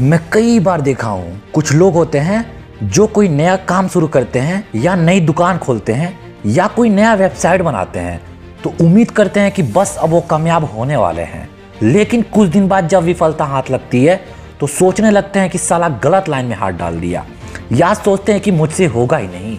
मैं कई बार देखा हूँ कुछ लोग होते हैं जो कोई नया काम शुरू करते हैं या नई दुकान खोलते हैं या कोई नया वेबसाइट बनाते हैं तो उम्मीद करते हैं कि बस अब वो कामयाब होने वाले हैं। लेकिन कुछ दिन बाद जब विफलता हाथ लगती है तो सोचने लगते हैं कि साला गलत लाइन में हाथ डाल दिया, या सोचते हैं कि मुझसे होगा ही नहीं,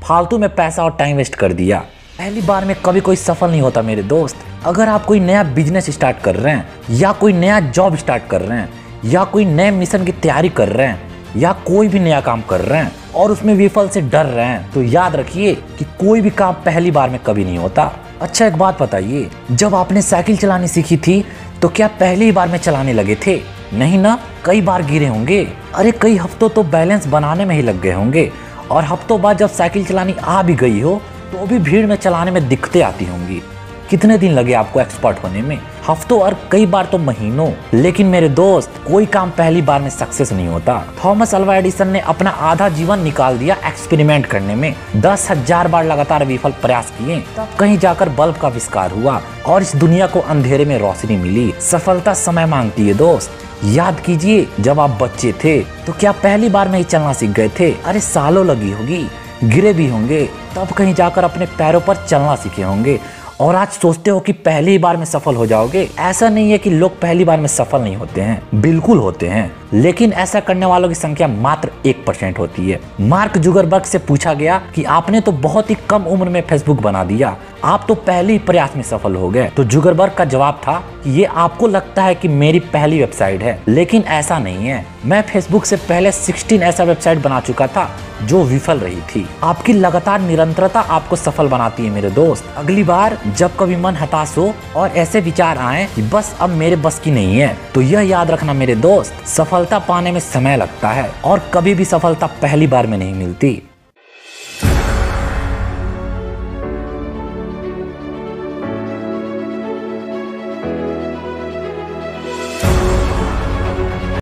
फालतू में पैसा और टाइम वेस्ट कर दिया। पहली बार में कभी कोई सफल नहीं होता मेरे दोस्त। अगर आप कोई नया बिजनेस स्टार्ट कर रहे हैं या कोई नया जॉब स्टार्ट कर रहे हैं या कोई नए मिशन की तैयारी कर रहे हैं या कोई भी नया काम कर रहे हैं और उसमें विफल से डर रहे हैं तो याद रखिए कि कोई भी काम पहली बार में कभी नहीं होता। अच्छा एक बात बताइए, जब आपने साइकिल चलानी सीखी थी तो क्या पहली बार में चलाने लगे थे? नहीं ना, कई बार गिरे होंगे। अरे कई हफ्तों तो बैलेंस बनाने में ही लग गए होंगे और हफ्तों बाद जब साइकिल चलानी आ भी गई हो तो भी भीड़ में चलाने में दिक्कतें आती होंगी। कितने दिन लगे आपको एक्सपर्ट होने में? हफ्तों और कई बार तो महीनों। लेकिन मेरे दोस्त, कोई काम पहली बार में सक्सेस नहीं होता। थॉमस अल्वा एडिसन ने अपना आधा जीवन निकाल दिया एक्सपेरिमेंट करने में। 10,000 बार लगातार विफल प्रयास किए, तब कहीं जाकर बल्ब का आविष्कार हुआ और इस दुनिया को अंधेरे में रोशनी मिली। सफलता समय मांगती है दोस्त। याद कीजिए, जब आप बच्चे थे तो क्या पहली बार में ही चलना सीख गए थे? अरे सालों लगी होगी, गिरे भी होंगे, तब कहीं जाकर अपने पैरों पर चलना सीखे होंगे और आज सोचते हो कि पहली ही बार में सफल हो जाओगे। ऐसा नहीं है कि लोग पहली बार में सफल नहीं होते हैं, बिल्कुल होते हैं, लेकिन ऐसा करने वालों की संख्या मात्र 1% होती है। मार्क जुगरबर्ग से पूछा गया कि आपने तो बहुत ही कम उम्र में फेसबुक बना दिया, आप तो पहले ही प्रयास में सफल हो गए। तो जुगरबर्ग का जवाब था कि ये आपको लगता है कि मेरी पहली वेबसाइट है, लेकिन ऐसा नहीं है। मैं फेसबुक से पहले 16 ऐसा वेबसाइट बना चुका था जो विफल रही थी। आपकी लगातार निरंतरता आपको सफल बनाती है मेरे दोस्त। अगली बार जब कभी मन हताश हो और ऐसे विचार आए कि बस अब मेरे बस की नहीं है, तो यह याद रखना मेरे दोस्त, सफलता पाने में समय लगता है और कभी भी सफलता पहली बार में नहीं मिलती।